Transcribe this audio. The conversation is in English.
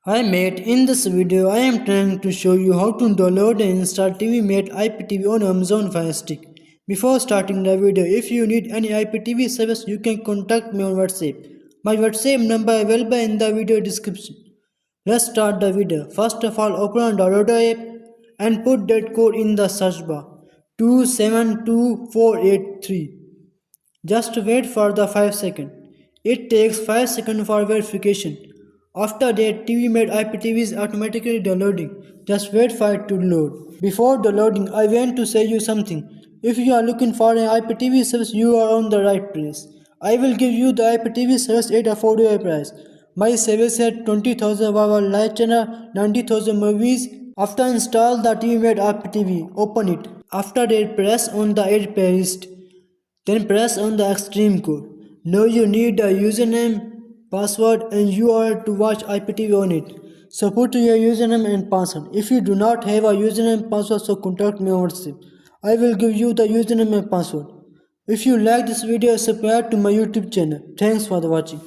Hi mate, in this video I am trying to show you how to download and install TiviMate IPTV on Amazon Firestick. Before starting the video, if you need any IPTV service you can contact me on WhatsApp. My WhatsApp number available in the video description. Let's start the video. First of all, open the download app and put that code in the search bar 272483. Just wait for the 5 seconds. It takes 5 seconds for verification. After that, TiviMate IPTV is automatically downloading. Just wait for it to load. Before downloading, I want to say you something. If you are looking for an IPTV service, you are on the right place. I will give you the IPTV service at affordable price. My service has 20,000 hour live channel, 90,000 movies. After install the TiviMate IPTV, open it. After that, press on the add playlist. Then press on the extreme code. Now you need a username, password and URL to watch IPTV on it. So put your username and password. If you do not have a username and password, so contact me on WhatsApp. I will give you the username and password. If you like this video, subscribe to my YouTube channel. Thanks for watching.